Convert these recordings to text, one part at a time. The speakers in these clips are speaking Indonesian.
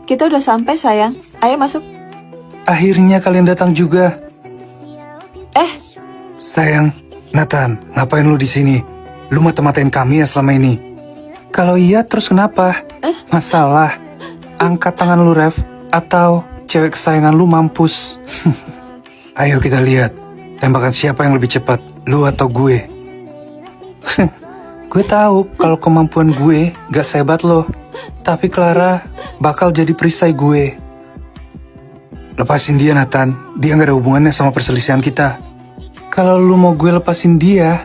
kita udah sampai sayang. Ayo masuk. Akhirnya kalian datang juga. Sayang. Sayang, Nathan, ngapain lu di sini? Lu mata-matain kami ya selama ini? Kalau iya, terus kenapa? Masalah? Angkat tangan lu, Rev. Atau cewek kesayangan lu mampus? Ayo kita lihat. Tembakan siapa yang lebih cepat, lu atau gue? Gue tahu kalau kemampuan gue gak sehebat lo. Tapi Clara bakal jadi perisai gue. Lepasin dia, Nathan. Dia gak ada hubungannya sama perselisihan kita. Kalau lu mau gue lepasin dia,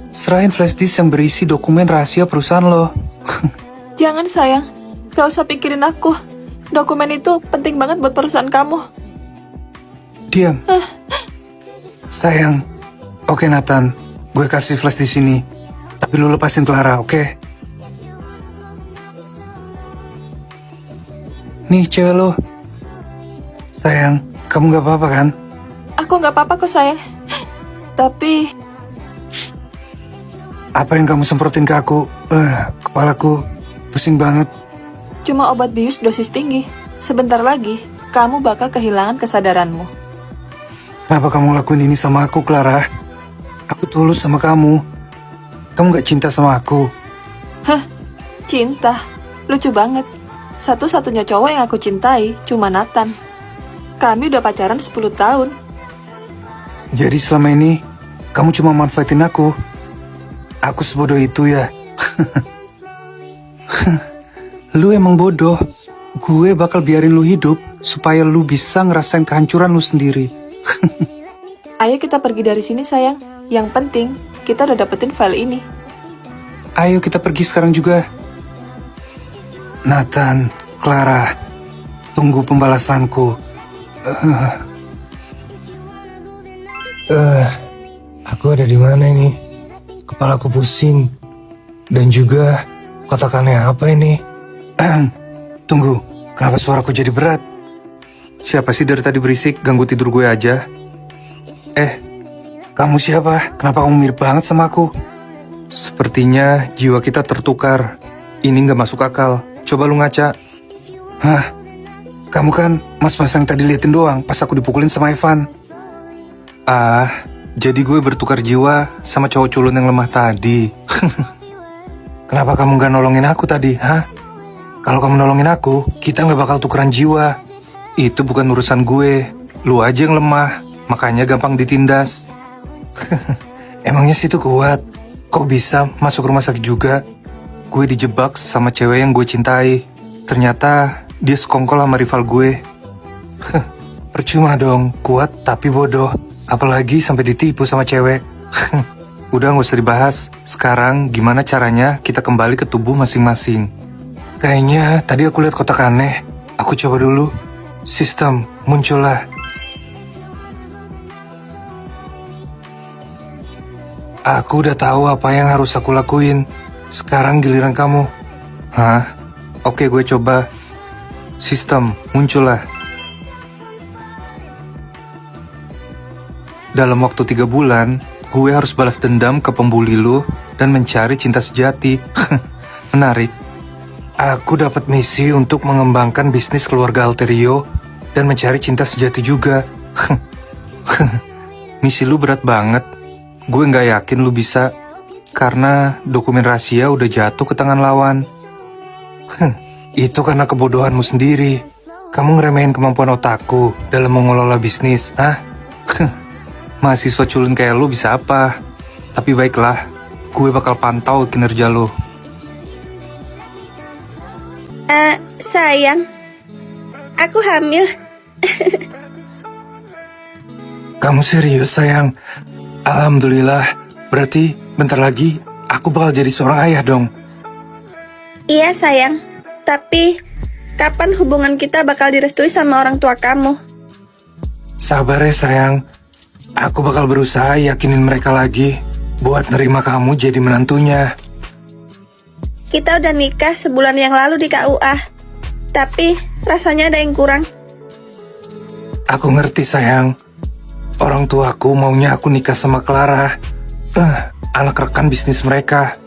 serahin flash disk yang berisi dokumen rahasia perusahaan lo. Jangan sayang. Gak usah pikirin aku. Dokumen itu penting banget buat perusahaan kamu. Diam. Sayang. Oke, Nathan. Gue kasih flash di sini. Tapi lu lepasin Clara, oke? Nih cewek lo. Sayang, kamu gak apa-apa kan? Aku gak apa-apa kok sayang. Tapi Apa yang kamu semprotin ke aku? Kepalaku pusing banget. cuma obat bius dosis tinggi. Sebentar lagi, kamu bakal kehilangan kesadaranmu. Kenapa kamu lakuin ini sama aku, Clara? Aku tulus sama kamu. Kamu gak cinta sama aku? Cinta? Lucu banget. Satu-satunya cowok yang aku cintai cuma Nathan. Kami udah pacaran 10 tahun. Jadi selama ini, kamu cuma manfaatin aku. Aku sebodoh itu ya. Lu emang bodoh. Gue bakal biarin lu hidup supaya lu bisa ngerasain kehancuran lu sendiri. Ayo kita pergi dari sini sayang. Yang penting, kita udah dapetin file ini. Ayo kita pergi sekarang juga. Nathan, Clara, tunggu pembalasanku. Aku ada di mana ini? Kepalaku pusing. Dan juga kotakannya apa ini? Tunggu, kenapa suaraku jadi berat? Siapa sih dari tadi berisik ganggu tidur gue aja? Kamu siapa? Kenapa kamu mirip banget sama aku? Sepertinya jiwa kita tertukar. Ini gak masuk akal. Coba lu ngaca. Hah? Kamu kan mas-mas yang tadi liatin doang pas aku dipukulin sama Evan. Jadi gue bertukar jiwa sama cowok culun yang lemah tadi. Kenapa kamu gak nolongin aku tadi, hah? Kalau kamu nolongin aku, kita gak bakal tukeran jiwa. Itu bukan urusan gue. Lu aja yang lemah, makanya gampang ditindas. Emangnya situ kuat? Kok bisa masuk rumah sakit juga? Gue dijebak sama cewek yang gue cintai. Ternyata dia sekongkol sama rival gue. Percuma dong, kuat tapi bodoh. Apalagi sampai ditipu sama cewek. Udah gak usah dibahas. Sekarang gimana caranya kita kembali ke tubuh masing-masing? Kayaknya tadi aku lihat kotak aneh. Aku coba dulu. Sistem, muncullah. Aku udah tahu apa yang harus aku lakuin. Sekarang giliran kamu. Hah? Oke, gue coba. Sistem, muncullah. Dalam waktu 3 bulan, gue harus balas dendam ke pembuli lu dan mencari cinta sejati. Menarik. Aku dapat misi untuk mengembangkan bisnis keluarga Alterio dan mencari cinta sejati juga. Misi lu berat banget. Gue gak yakin lu bisa, karena dokumen rahasia udah jatuh ke tangan lawan. Itu karena kebodohanmu sendiri. Kamu ngeremehin kemampuan otakku dalam mengelola bisnis, hah? Mahasiswa culun kayak lu bisa apa? Tapi baiklah, gue bakal pantau kinerja lu. Sayang, aku hamil. Kamu serius, sayang? Alhamdulillah, berarti bentar lagi aku bakal jadi seorang ayah dong. Iya sayang, tapi kapan hubungan kita bakal direstui sama orang tua kamu? Sabar ya sayang, aku bakal berusaha yakinin mereka lagi buat nerima kamu jadi menantunya. Kita udah nikah sebulan yang lalu di KUA, tapi rasanya ada yang kurang. Aku ngerti sayang, orang tuaku maunya aku nikah sama Clara, anak rekan bisnis mereka.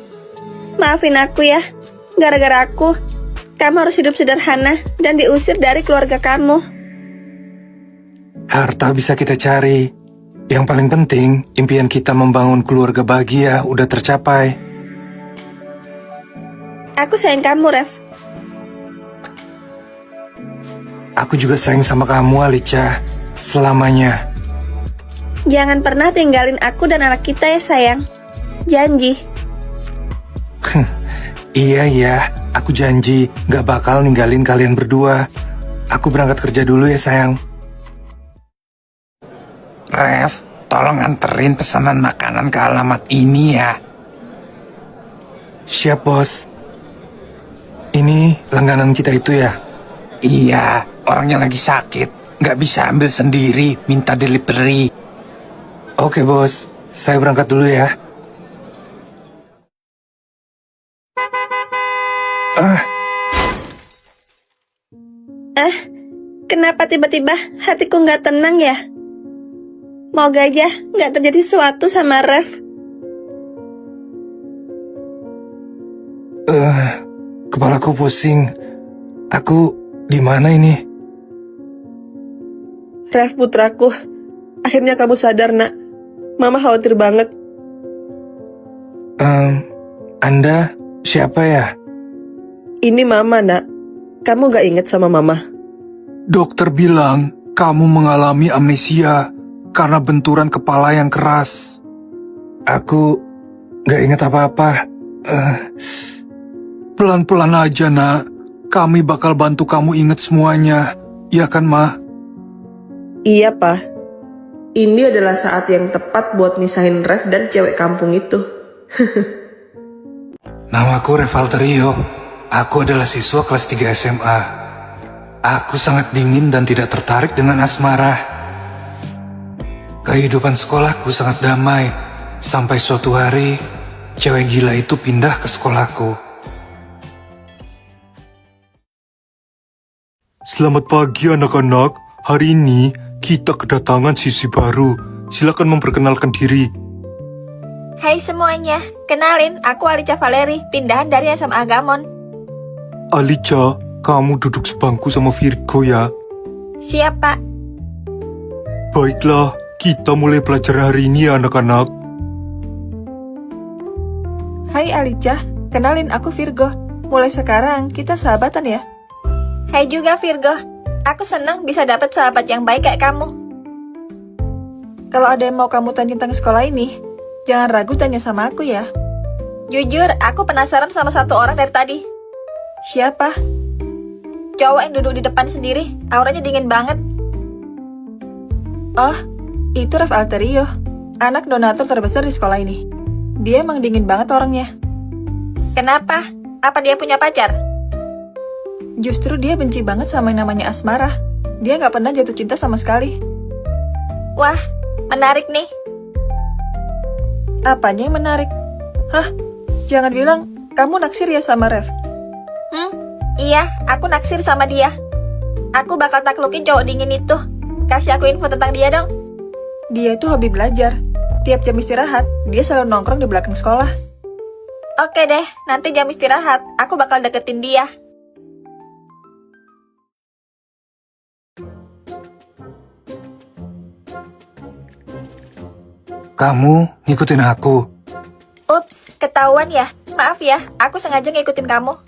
Maafin aku ya, gara-gara aku Kamu harus hidup sederhana dan diusir dari keluarga kamu. Harta bisa kita cari. Yang paling penting, impian kita membangun keluarga bahagia udah tercapai. Aku sayang kamu, Rev. Aku juga sayang sama kamu, Alicia. Selamanya. Jangan pernah tinggalin aku dan anak kita ya, sayang. Janji. Iya, aku janji gak bakal ninggalin kalian berdua. Aku berangkat kerja dulu ya, sayang. Rev, tolong anterin pesanan makanan ke alamat ini ya. Siap, bos. Ini langganan kita itu ya? Iya, orangnya lagi sakit. Gak bisa ambil sendiri, minta delivery. Oke, bos. Saya berangkat dulu ya. Kenapa tiba-tiba hatiku nggak tenang ya? Moga aja nggak terjadi sesuatu sama Rev. Kepalaku pusing. Aku di mana ini? Rev putraku, akhirnya kamu sadar nak. Mama khawatir banget. Anda siapa ya? Ini Mama nak. Kamu gak inget sama Mama? Dokter bilang kamu mengalami amnesia karena benturan kepala yang keras. Aku gak inget apa-apa. Pelan-pelan aja nak. Kami bakal bantu kamu inget semuanya. Ya kan, Ma? Iya, Pa. Ini adalah saat yang tepat buat misahin Rev dan cewek kampung itu. Namaku Rev Alterio. Aku adalah siswa kelas 3 SMA. Aku sangat dingin dan tidak tertarik dengan asmara. Kehidupan sekolahku sangat damai. Sampai suatu hari, cewek gila itu pindah ke sekolahku. Selamat pagi anak-anak. Hari ini kita kedatangan siswi baru. Silakan memperkenalkan diri. Hai semuanya, kenalin aku Alicia Valeri, pindahan dari SMA Agamon. Alicia, kamu duduk sebangku sama Virgo ya. Siap, Pak. Baiklah, kita mulai belajar hari ini ya anak-anak. Hai Alicia, kenalin aku Virgo. Mulai sekarang kita sahabatan ya. Hai juga Virgo. Aku senang bisa dapat sahabat yang baik kayak kamu. Kalau ada yang mau kamu tanya tentang sekolah ini, jangan ragu tanya sama aku ya. Jujur, aku penasaran sama satu orang dari tadi. Siapa? Cowok yang duduk di depan sendiri, auranya dingin banget. Oh, itu Rev Alterio, anak donatur terbesar di sekolah ini. Dia emang dingin banget orangnya. Kenapa? Apa dia punya pacar? Justru dia benci banget sama yang namanya asmara. Dia gak pernah jatuh cinta sama sekali. Wah, menarik nih. Apanya yang menarik? Hah? Jangan bilang kamu naksir ya sama Rev. Iya, aku naksir sama dia. Aku bakal taklukin cowok dingin itu. Kasih aku info tentang dia dong. Dia itu hobi belajar. Tiap jam istirahat, dia selalu nongkrong di belakang sekolah. Oke deh, nanti jam istirahat, aku bakal deketin dia. Kamu ngikutin aku. Ups, ketahuan ya. Maaf ya, aku sengaja ngikutin kamu.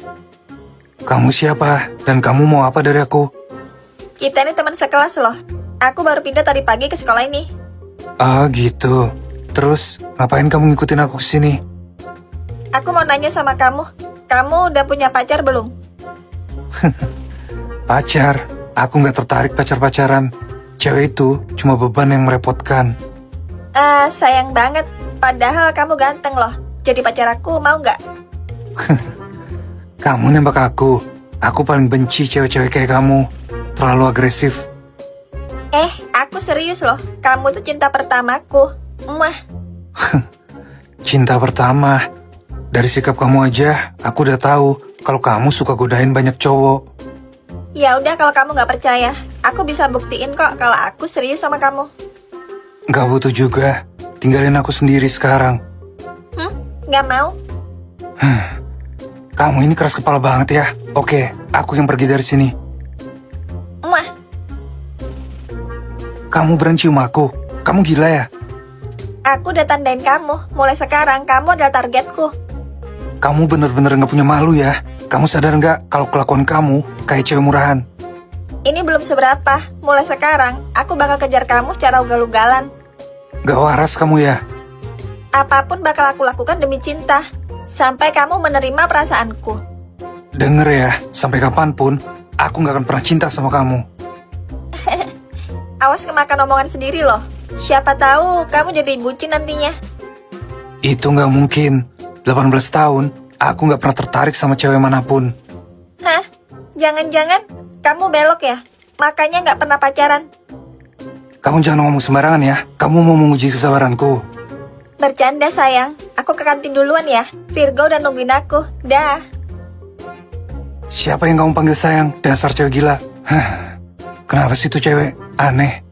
Kamu siapa? Dan kamu mau apa dari aku? Kita ini teman sekelas loh. Aku baru pindah tadi pagi ke sekolah ini. Ah gitu. Terus ngapain kamu ngikutin aku kesini? Aku mau nanya sama kamu. Kamu udah punya pacar belum? Pacar? Aku gak tertarik pacar-pacaran. Cewek itu cuma beban yang merepotkan. Sayang banget. Padahal kamu ganteng loh. Jadi pacar aku mau nggak? Kamu nembak aku. Aku paling benci cewek-cewek kayak kamu. Terlalu agresif. Aku serius loh. Kamu tuh cinta pertamaku. Mwah. Cinta pertama. Dari sikap kamu aja, aku udah tahu kalau kamu suka godain banyak cowok. Ya udah kalau kamu nggak percaya, aku bisa buktiin kok kalau aku serius sama kamu. Gak butuh juga. Tinggalin aku sendiri sekarang. Nggak mau? Kamu ini keras kepala banget ya. Oke, aku yang pergi dari sini. Muah, Kamu berani cium aku? Kamu gila ya? aku udah tandain kamu. Mulai sekarang kamu adalah targetku. Kamu bener-bener gak punya malu ya? Kamu sadar gak kalau kelakuan kamu kayak cewek murahan? Ini belum seberapa. Mulai sekarang, aku bakal kejar kamu secara ugal-ugalan. Gak waras kamu ya? Apapun bakal aku lakukan demi cinta. Sampai kamu menerima perasaanku. Denger ya, sampai kapanpun, aku gak akan pernah cinta sama kamu. Awas kemakan omongan sendiri loh. Siapa tahu kamu jadi bucin nantinya. Itu gak mungkin. 18 tahun, aku gak pernah tertarik sama cewek manapun. Hah? Jangan-jangan kamu belok ya? Makanya nggak pernah pacaran. Kamu jangan ngomong sembarangan ya. Kamu mau menguji kesabaranku. Bercanda sayang. Aku ke kantin duluan ya. Virgo udah nungguin aku. Dah. Siapa yang kamu panggil sayang? Dasar cewek gila. Hah, kenapa sih tuh cewek? Aneh.